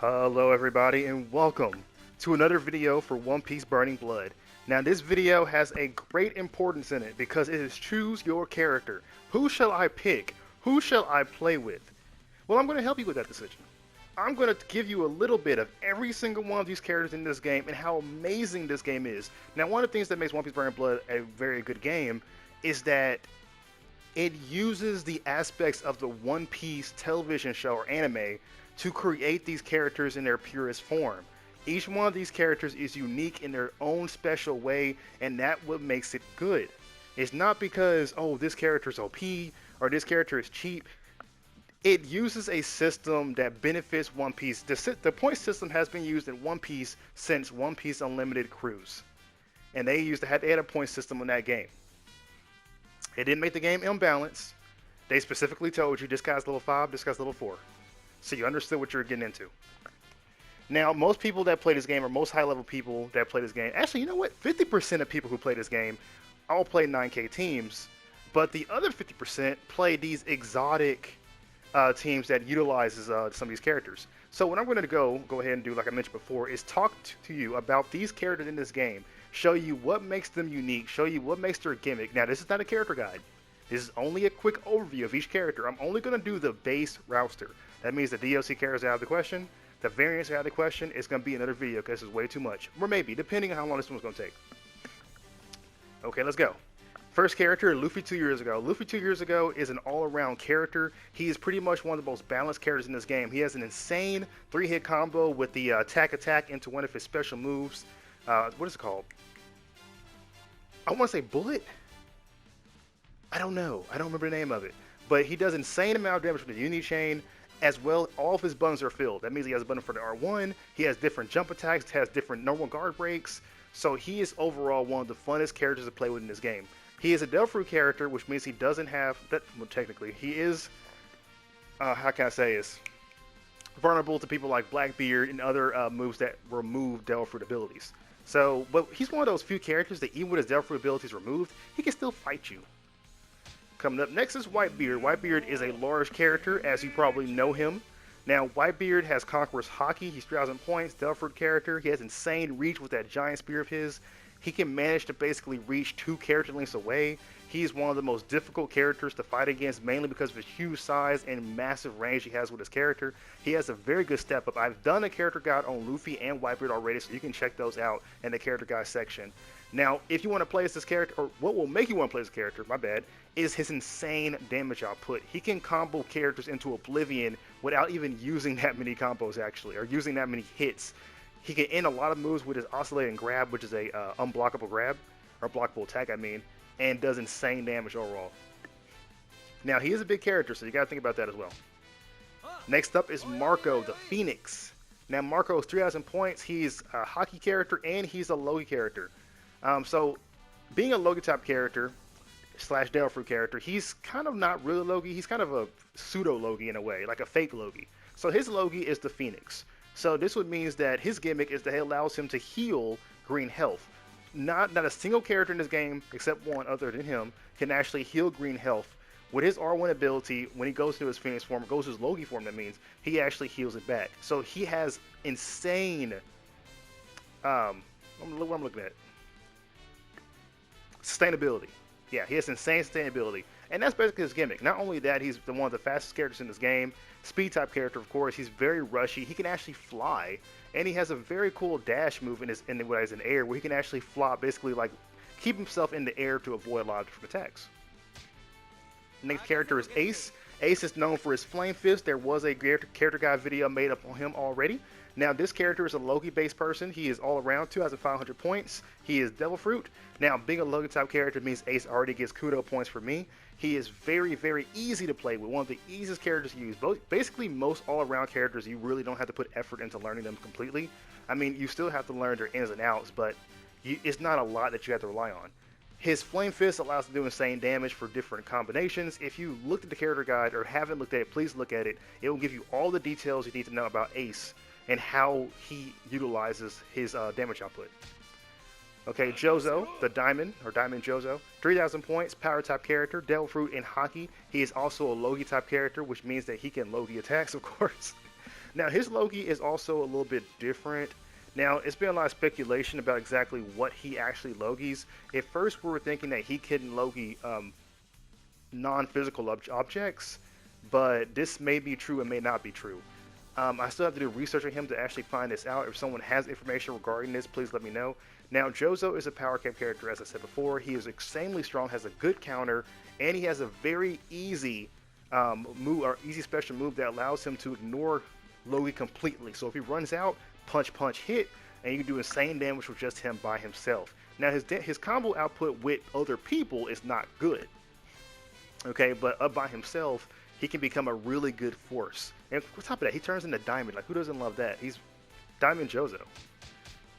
Hello everybody and welcome to another video for One Piece Burning Blood. Now this video has a great importance in it because it is choose your character. Who shall I pick? Who shall I play with? Well, I'm going to help you with that decision. I'm going to give you a little bit of every single one of these characters in this game and how amazing this game is. Now one of the things that makes One Piece Burning Blood a very good game is that it uses the aspects of the One Piece television show or anime to create these characters in their purest form. Each one of these characters is unique in their own special way, and that's what makes it good. It's not because, oh, this character is OP or this character is cheap. It uses a system that benefits One Piece. The point system has been used in One Piece since One Piece Unlimited Cruise, and they had a point system on that game. It didn't make the game imbalanced. They specifically told you this guy's level 5, this guy's level 4. So you understood what you're getting into. Now, most people that play this game, or most high-level people that play this game, actually, you know what? 50% of people who play this game all play 9K teams, but the other 50% play these exotic teams that utilizes some of these characters. So what I'm going to go ahead and do, like I mentioned before, is talk to you about these characters in this game, show you what makes them unique, show you what makes their gimmick. Now, this is not a character guide. This is only a quick overview of each character. I'm only going to do the base roster. That means the DLC characters are out of the question. The variants are out of the question. It's going to be another video because it's way too much. Or maybe, depending on how long this one's going to take. Okay, let's go. First character, Luffy 2 years ago. Luffy 2 years ago is an all-around character. He is pretty much one of the most balanced characters in this game. He has an insane 3-hit combo with the attack into one of his special moves. What is it called? I want to say bullet? I don't know. I don't remember the name of it. But he does insane amount of damage with the Uni Chain. As well, all of his buttons are filled. That means he has a button for the R1. He has different jump attacks. Has different normal guard breaks. So he is overall one of the funnest characters to play with in this game. He is a Devil Fruit character, which means he doesn't have that. Well, technically, he is. How can I say this? Vulnerable to people like Blackbeard and other moves that remove Devil Fruit abilities. So, but he's one of those few characters that even with his Devil Fruit abilities removed, he can still fight you. Coming up next is Whitebeard. Whitebeard is a large character, as you probably know him. Now, Whitebeard has Conqueror's Haki. He's 3,000 points, Devil Fruit character. He has insane reach with that giant spear of his. He can manage to basically reach 2 character links away. He's one of the most difficult characters to fight against, mainly because of his huge size and massive range he has with his character. He has a very good step up. I've done a character guide on Luffy and Whitebeard already, so you can check those out in the character guide section. Now, if you want to play as this character, or what will make you want to play this character, my bad, is his insane damage output. He can combo characters into oblivion without even using that many combos, actually, or using that many hits. He can end a lot of moves with his oscillating grab, which is a unblockable grab, or blockable attack, I mean, and does insane damage overall. Now, he is a big character, so you got to think about that as well. Next up is Marco, the Phoenix. Now, Marco is 3,000 points. He's a Haki character, and he's a Logi character. So, being a Logi type character / Devil Fruit character, he's kind of not really Logi. He's kind of a pseudo Logi in a way, like a fake Logi. So his Logi is the Phoenix. So this would means that his gimmick is that it allows him to heal green health. Not a single character in this game, except one other than him, can actually heal green health. With his R1 ability, when he goes to his Phoenix form, goes to his Logi form, that means he actually heals it back. So he has insane. What I'm looking at. Sustainability. Yeah, he has insane sustainability. And that's basically his gimmick. Not only that, he's one of the fastest characters in this game. Speed type character, of course. He's very rushy. He can actually fly. And he has a very cool dash move in the air where he can actually fly, basically like keep himself in the air to avoid a lot of different attacks. Next character is Ace. Ace is known for his Flame Fist. There was a character guide video made up on him already. Now, this character is a Logi-based person. He is all around 2,500 points. He is Devil Fruit. Now, being a Logi-type character means Ace already gets kudo points for me. He is very, very easy to play with. One of the easiest characters to use. Basically, most all-around characters, you really don't have to put effort into learning them completely. I mean, you still have to learn their ins and outs, but it's not a lot that you have to rely on. His Flame Fist allows him to do insane damage for different combinations. If you looked at the character guide or haven't looked at it, please look at it. It will give you all the details you need to know about Ace and how he utilizes his damage output. Okay, Jozo, the Diamond, or Diamond Jozo, 3,000 points, power type character, Devil Fruit and Haki. He is also a Logi type character, which means that he can Logi attacks, of course. Now his Logi is also a little bit different. Now it's been a lot of speculation about exactly what he actually Logis. At first we were thinking that he couldn't Logi non-physical objects, but this may be true and may not be true. I still have to do research on him to actually find this out. If someone has information regarding this, please let me know. Now, Jozo is a power cap character, as I said before. He is extremely strong, has a good counter, and he has a very easy move or easy special move that allows him to ignore Logi completely. So if he runs out, punch, punch, hit, and you can do insane damage with just him by himself. Now, his combo output with other people is not good. Okay, but up by himself, he can become a really good force. And on top of that, he turns into Diamond. Like, who doesn't love that? He's Diamond Jozo.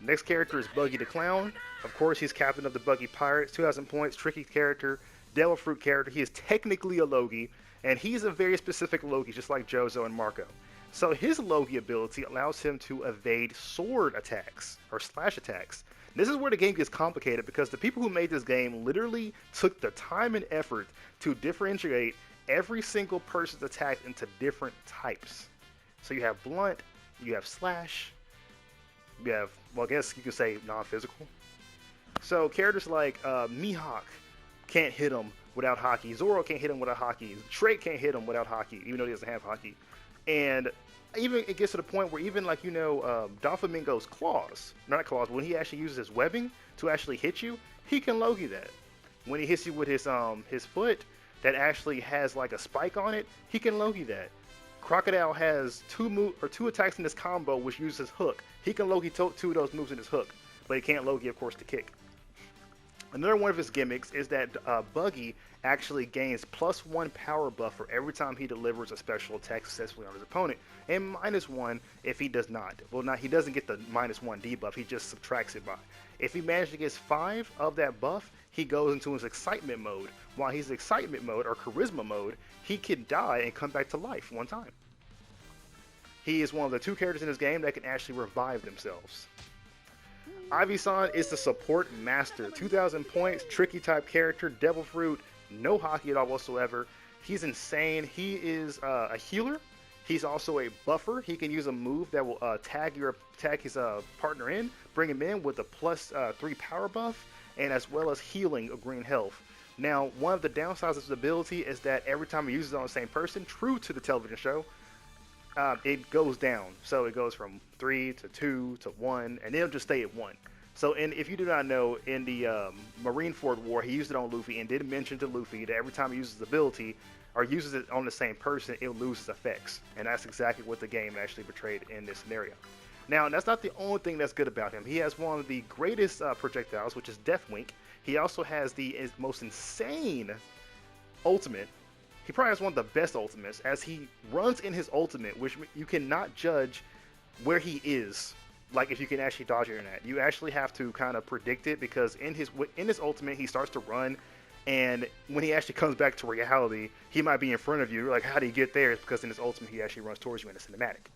Next character is Buggy the Clown. Of course, he's captain of the Buggy Pirates. 2,000 points, tricky character, Devil Fruit character. He is technically a Logi, and he's a very specific Logi, just like Jozo and Marco. So his Logi ability allows him to evade sword attacks, or slash attacks. This is where the game gets complicated, because the people who made this game literally took the time and effort to differentiate every single person's attack into different types. So you have blunt, you have slash, you have, well, I guess you could say non-physical. So characters like Mihawk can't hit him without hockey. Zoro can't hit him without hockey. Shrek can't hit him without hockey, even though he doesn't have hockey. And even it gets to the point where even, like, you know, Doflamingo's claws, not claws, when he actually uses his webbing to actually hit you, he can Logi that. When he hits you with his foot that actually has like a spike on it, he can Logi that. Crocodile has two attacks in this combo which uses hook. He can Logi two of those moves in his hook, but he can't Logi, of course, the kick. Another one of his gimmicks is that Buggy actually gains +1 power buff for every time he delivers a special attack successfully on his opponent, and -1 if he does not. Well, he doesn't get the -1 debuff, he just subtracts it by. If he manages to get 5 of that buff, he goes into his excitement mode. While he's in excitement mode or charisma mode, he can die and come back to life one time. He is one of the 2 characters in this game that can actually revive themselves. Ivy-san is the support master. 2,000 points, tricky type character, Devil Fruit, no hockey at all whatsoever. He's insane. He is a healer. He's also a buffer. He can use a move that will tag his partner in, bring him in with a +3 power buff, and as well as healing of green health. Now, one of the downsides of his ability is that every time he uses it on the same person, true to the television show, it goes down. So it goes from 3 to 2 to 1, and it'll just stay at 1. So, if you do not know, in the Marineford War, he used it on Luffy and did mention to Luffy that every time he uses the ability, or uses it on the same person, it loses effects. And that's exactly what the game actually portrayed in this scenario. Now, that's not the only thing that's good about him. He has one of the greatest projectiles, which is Death Wink. He also has the most insane ultimate. He probably has one of the best ultimates, as he runs in his ultimate, which you cannot judge where he is, like if you can actually dodge it or not. You actually have to kind of predict it, because in his ultimate, he starts to run, and when he actually comes back to reality, he might be in front of you. You're like, how do you get there? It's because in his ultimate, he actually runs towards you in a cinematic.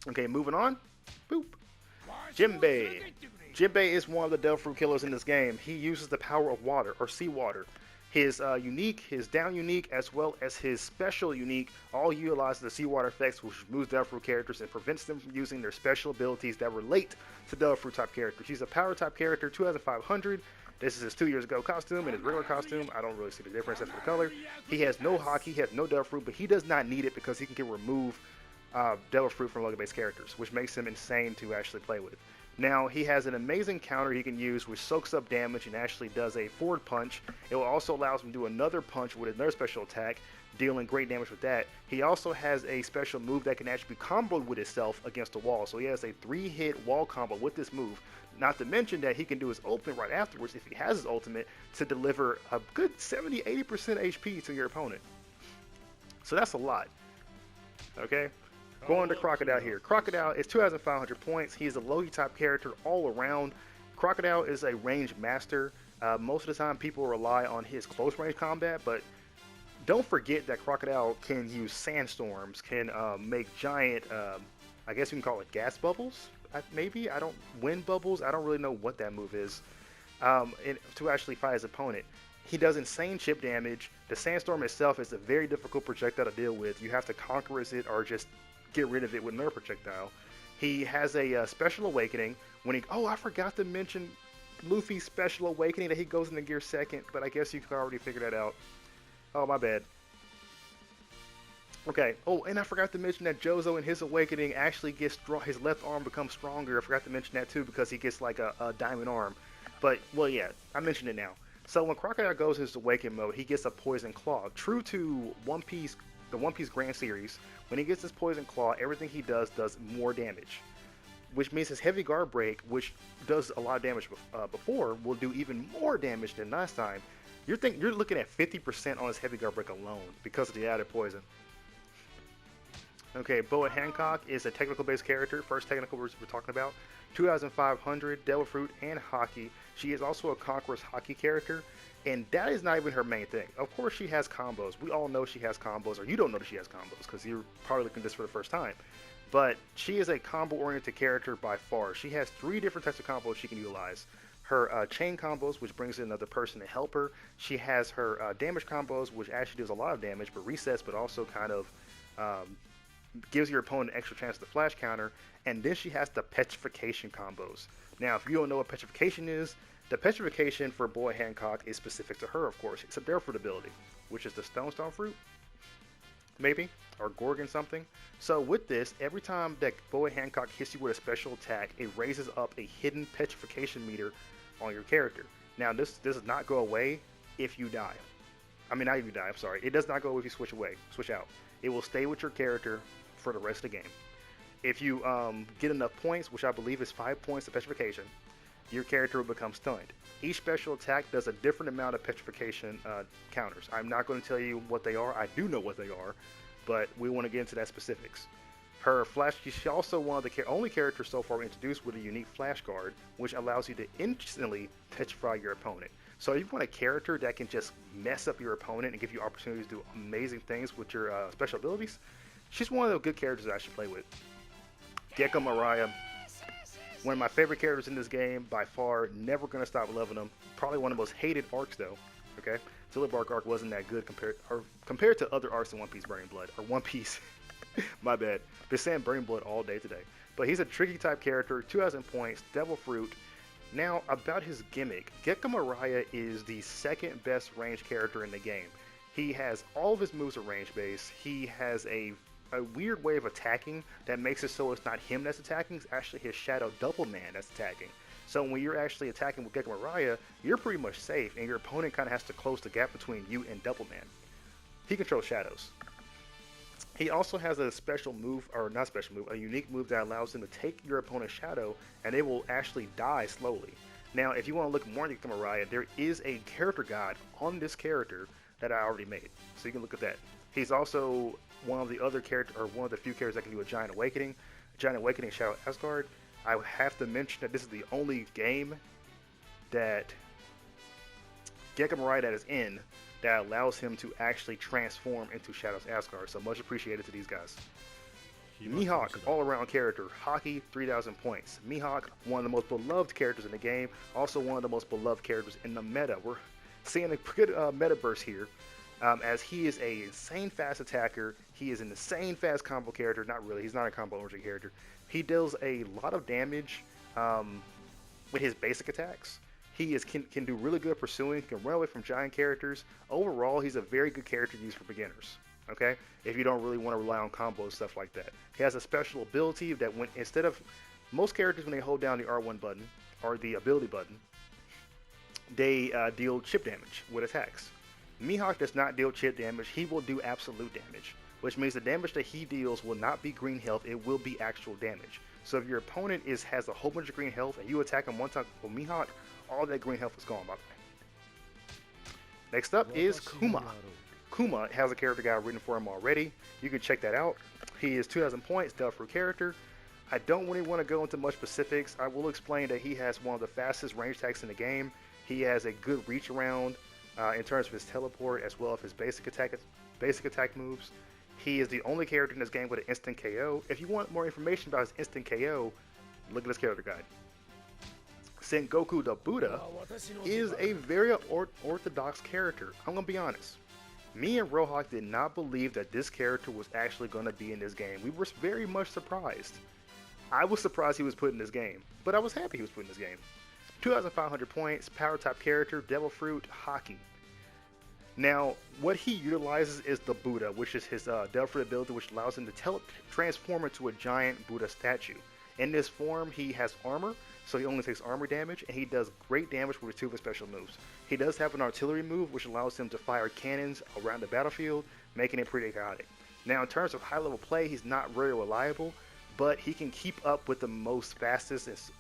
Okay, moving on. Boop. Jimbei. Jimbei is one of the Devil Fruit killers in this game. He uses the power of water, or seawater. His unique, his down unique, as well as his special unique, all utilize the seawater effects, which moves Devil Fruit characters and prevents them from using their special abilities that relate to Devil Fruit type characters. He's a power type character, 2,500. This is his 2 years ago costume and his regular costume. I don't really see the difference except for the color. He has no hockey, he has no Devil Fruit, but he does not need it because he can remove Devil Fruit from Logan-based characters, which makes him insane to actually play with. Now, he has an amazing counter he can use, which soaks up damage and actually does a forward punch. It will also allow him to do another punch with another special attack, dealing great damage with that. He also has a special move that can actually be comboed with itself against a wall. So he has a 3-hit wall combo with this move. Not to mention that he can do his ultimate right afterwards, if he has his ultimate, to deliver a good 70-80% HP to your opponent. So that's a lot. Okay? Going to Crocodile here. Crocodile is 2,500 points. He is a Logi type character all around. Crocodile is a range master. Most of the time people rely on his close range combat, but don't forget that Crocodile can use sandstorms, can make giant, I guess you can call it gas bubbles, maybe? Wind bubbles? I don't really know what that move is, to actually fight his opponent. He does insane chip damage. The sandstorm itself is a very difficult projectile to deal with. You have to conquer it or just get rid of it with another projectile. He has a special awakening when he. Oh, I forgot to mention Luffy's special awakening that he goes into gear second, but I guess you can already figure that out. Oh, my bad. Okay. Oh, and I forgot to mention that Jozo in his awakening actually gets strong. His left arm becomes stronger. I forgot to mention that too because he gets like a diamond arm. But well, yeah, I mentioned it now. So when Crocodile goes into awaken mode, he gets a poison claw. True to One Piece, the One Piece Grand Series, when he gets his poison claw, everything he does more damage. Which means his heavy guard break, which does a lot of damage before, will do even more damage than last time. You're looking at 50% on his heavy guard break alone because of the added poison. Okay, Boa Hancock is a technical-based character. First technical we're talking about. 2,500, Devil Fruit, and Hockey. She is also a Conqueror's Hockey character, and that is not even her main thing. Of course she has combos. We all know she has combos, or you don't know that she has combos because you're probably looking at this for the first time. But she is a combo-oriented character by far. She has 3 different types of combos she can utilize. Her chain combos, which brings in another person to help her. She has her damage combos, which actually does a lot of damage, but resets, but also kind of gives your opponent an extra chance to flash counter. And then she has the petrification combos. Now, if you don't know what petrification is, the petrification for Boy Hancock is specific to her, of course. It's a Barefruit ability, which is the Stone Fruit, maybe, or Gorgon something. So with this, every time that Boy Hancock hits you with a special attack, it raises up a hidden petrification meter on your character. Now, this does not go away if you die. I mean, not if you die, I'm sorry. It does not go away if you switch out. It will stay with your character for the rest of the game. If you get enough points, which I believe is 5 points of petrification, your character will become stunned. Each special attack does a different amount of petrification counters. I'm not going to tell you what they are. I do know what they are, but we want to get into that specifics. Her flash, she's also one of the only characters so far introduced with a unique flash guard, which allows you to instantly petrify your opponent. So if you want a character that can just mess up your opponent and give you opportunities to do amazing things with your special abilities, she's one of the good characters that I should play with. Gecko Mariah, one of my favorite characters in this game, by far, never going to stop loving him. Probably one of the most hated arcs though, okay? Silverbark arc wasn't that good compared to other arcs in One Piece Burning Blood, or One Piece, my bad. Been saying Burning Blood all day today. But he's a tricky type character, 2,000 points, Devil Fruit. Now, about his gimmick, Gecko Mariah is the second best ranged character in the game. He has all of his moves are range based. He has a weird way of attacking that makes it so it's not him that's attacking, it's actually his shadow double man that's attacking. So when you're actually attacking with Gecko Mariah, you're pretty much safe, and your opponent kind of has to close the gap between you and double man. He controls shadows. He also has a special move, or not special move, a unique move that allows him to take your opponent's shadow, and they will actually die slowly. Now, if you want to look more into Gecko Mariah, there is a character guide on this character that I already made, so you can look at that. He's also one of the other characters, or one of the few characters that can do a Giant Awakening. Giant Awakening Shadow Asgard. I have to mention that this is the only game that Gecko Mariah that is in that allows him to actually transform into Shadows Asgard. So much appreciated to these guys. Mihawk, all-around character. Hockey, 3,000 points. Mihawk, one of the most beloved characters in the game. Also one of the most beloved characters in the meta. We're seeing a good metaverse here. As he is a insane fast attacker. He is an insane fast combo character. Not really, he's not a combo oriented character. He deals a lot of damage with his basic attacks. He can do really good pursuing, can run away from giant characters. Overall, he's a very good character to use for beginners. Okay, if you don't really want to rely on combos and stuff like that. He has a special ability that when instead of most characters when they hold down the R1 button or the ability button, they deal chip damage with attacks. Mihawk does not deal chip damage. He will do absolute damage, which means the damage that he deals will not be green health. It will be actual damage. So if your opponent has a whole bunch of green health and you attack him one time with Mihawk, all that green health is gone, by the way. Next up is Kuma. Kuma has a character guide written for him already. You can check that out. He is 2,000 points, Delta Fruit character. I don't really want to go into much specifics. I will explain that he has one of the fastest range attacks in the game. He has a good reach around in terms of his teleport as well as his basic attack moves. He is the only character in this game with an instant KO. If you want more information about his instant KO, look at this character guide. Sengoku the Buddha is a very orthodox character. I'm going to be honest. Me and Rohawk did not believe that this character was actually going to be in this game. We were very much surprised. I was surprised he was put in this game, but I was happy he was put in this game. 2,500 points, power type character, Devil Fruit, Hockey. Now, what he utilizes is the Buddha, which is his Devil Fruit ability, which allows him to transform into a giant Buddha statue. In this form, he has armor, so he only takes armor damage, and he does great damage with 2 of his special moves. He does have an artillery move, which allows him to fire cannons around the battlefield, making it pretty chaotic. Now, in terms of high-level play, he's not very reliable, but he can keep up with the fastest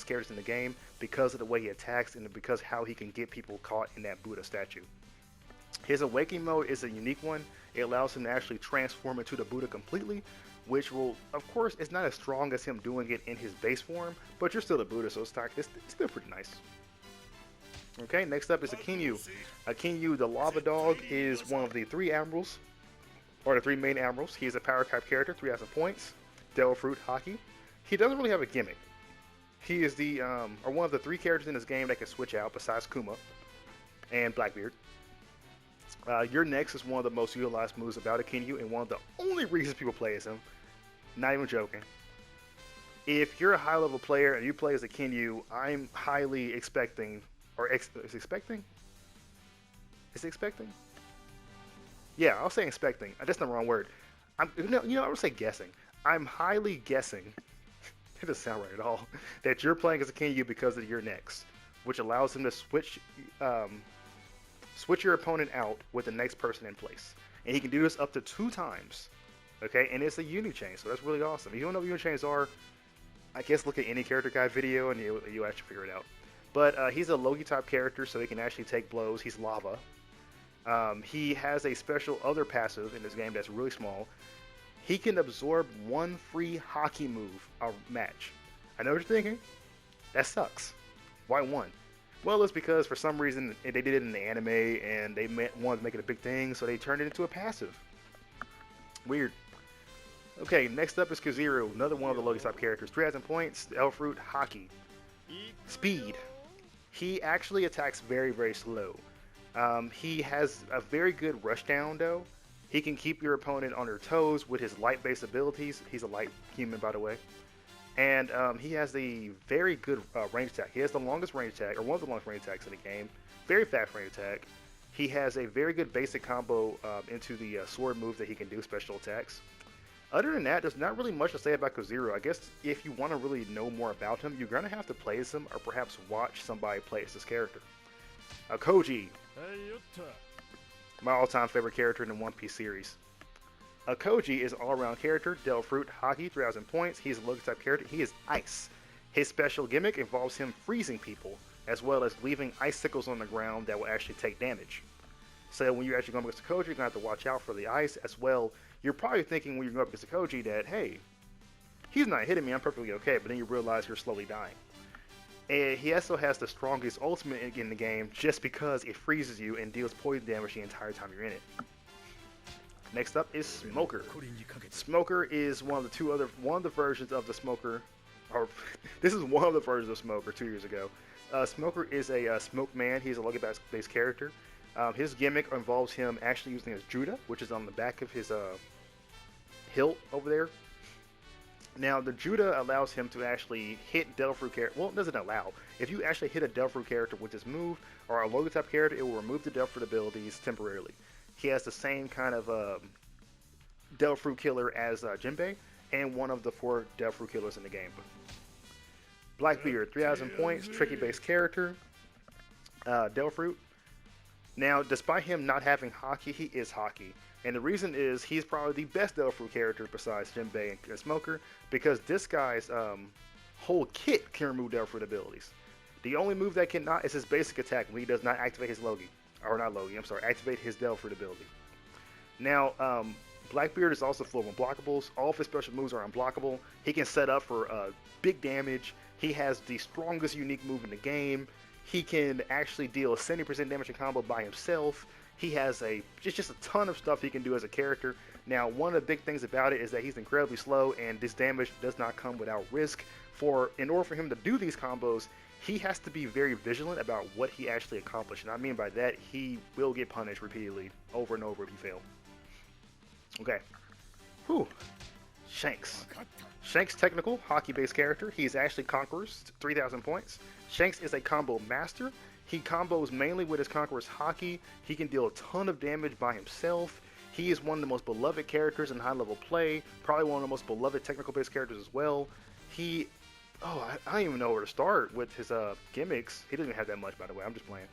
characters in the game because of the way he attacks and because how he can get people caught in that Buddha statue. His Awakening mode is a unique one. It allows him to actually transform into the Buddha completely, which will, of course, it's not as strong as him doing it in his base form, but you're still the Buddha, so it's still pretty nice. Okay, next up is Akeem. Akeem, the Lava Dog, is one of the 3 admirals, or the 3 main admirals. He is a power type character, 3,000 points, Devil Fruit, Hockey. He doesn't really have a gimmick. He is the or one of the 3 characters in this game that can switch out besides Kuma and Blackbeard. Your next is one of the most utilized moves about Akeem, and one of the only reasons people play as him. Not even joking. If you're a high-level player and you play as Akeem, I'm highly expecting, or is expecting? Is it expecting? Yeah, I'll say expecting. That's the wrong word. I would say guessing. I'm highly guessing. It doesn't sound right at all. That you're playing as Akeem because of your next, which allows him to switch your opponent out with the next person in place. And he can do this up to 2 times. Okay, and it's a unit chain, so that's really awesome. If you don't know what unit chains are, I guess look at any character guide video and you'll actually figure it out. But he's a Logi type character, so he can actually take blows. He's lava. He has a special other passive in this game that's really small. He can absorb 1 free hockey move a match. I know what you're thinking. That sucks. Why 1? Well, it's because for some reason they did it in the anime and they wanted to make it a big thing, so they turned it into a passive. Weird. Okay, next up is QZero, another one of the Logi type characters. 3,000 points, Devil Fruit, Hockey. Speed. He actually attacks very, very slow. He has a very good rushdown though. He can keep your opponent on their toes with his light-based abilities. He's a light human, by the way. And he has a very good range attack. He has the longest range attack, or one of the longest range attacks in the game. Very fast range attack. He has a very good basic combo into the sword move that he can do, special attacks. Other than that, there's not really much to say about QZero. I guess if you want to really know more about him, you're going to have to play as him or perhaps watch somebody play as this character. Akoji. My all-time favorite character in the One Piece series. Akoji is an all-around character, Devil Fruit, Hockey, 3,000 points. He's a Logi type character. He is ice. His special gimmick involves him freezing people, as well as leaving icicles on the ground that will actually take damage. So when you're actually going against Akoji, you're going to have to watch out for the ice as well. You're probably thinking when you're going up against Akoji that, hey, he's not hitting me, I'm perfectly okay, but then you realize you're slowly dying. And he also has the strongest ultimate in the game just because it freezes you and deals poison damage the entire time you're in it. Next up is Smoker. Smoker is one of the versions of the Smoker, or this is one of the versions of Smoker 2 years ago. Smoker is a smoke man. He's a Logi-based character. His gimmick involves him actually using his Judah, which is on the back of his hilt over there. Now, the Judah allows him to actually hit Devil Fruit character. Well, it doesn't allow. If you actually hit a Devil Fruit character with this move, or a Logi type character, it will remove the Devil Fruit abilities temporarily. He has the same kind of Devil Fruit killer as Jinbei, and one of the 4 Devil Fruit killers in the game. Blackbeard, 3,000 points, tricky-based character, Devil Fruit. Now, despite him not having Hockey, he is Hockey. And the reason is he's probably the best Devil Fruit character besides Jinbei and Smoker, because this guy's whole kit can remove Devil Fruit abilities. The only move that cannot is his basic attack when he does not activate his Logi. Or not Logi, I'm sorry, activate his Devil Fruit ability. Now, Blackbeard is also full of unblockables. All of his special moves are unblockable. He can set up for big damage. He has the strongest unique move in the game. He can actually deal a 70% damage in combo by himself. He has just a ton of stuff he can do as a character. Now, one of the big things about it is that he's incredibly slow, and this damage does not come without risk. In order for him to do these combos, he has to be very vigilant about what he actually accomplished. And I mean by that, he will get punished repeatedly over and over if you fail. Okay. Whew. Shanks. Shanks technical, hockey-based character. He is actually Conqueror's 3,000 points. Shanks is a combo master. He combos mainly with his Conqueror's Hockey. He can deal a ton of damage by himself. He is one of the most beloved characters in high-level play. Probably one of the most beloved technical-based characters as well. He... Oh, I don't even know where to start with his gimmicks. He doesn't even have that much, by the way. I'm just playing.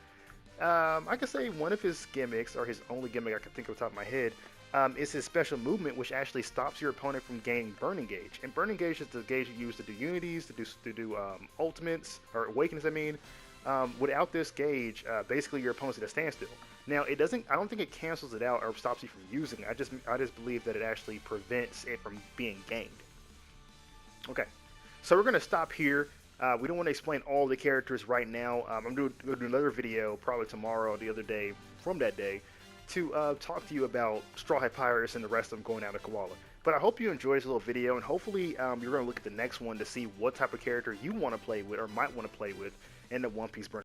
I could say one of his gimmicks, or his only gimmick I can think of off the top of my head, is his special movement, which actually stops your opponent from gaining Burning Gauge. And Burning Gauge is the gauge you use to do unities, to do ultimates, or awakenings, I mean. Without this gauge, basically your opponent's at a standstill. Now, it doesn't. I don't think it cancels it out or stops you from using it. I just believe that it actually prevents it from being gained. Okay, so we're gonna stop here. We don't want to explain all the characters right now. I'm going to do another video probably tomorrow or the other day from that day to talk to you about Straw Hat Pirates and the rest of them going out of Koala. But I hope you enjoyed this little video, and hopefully you're going to look at the next one to see what type of character you want to play with or might want to play with in the One Piece Burn.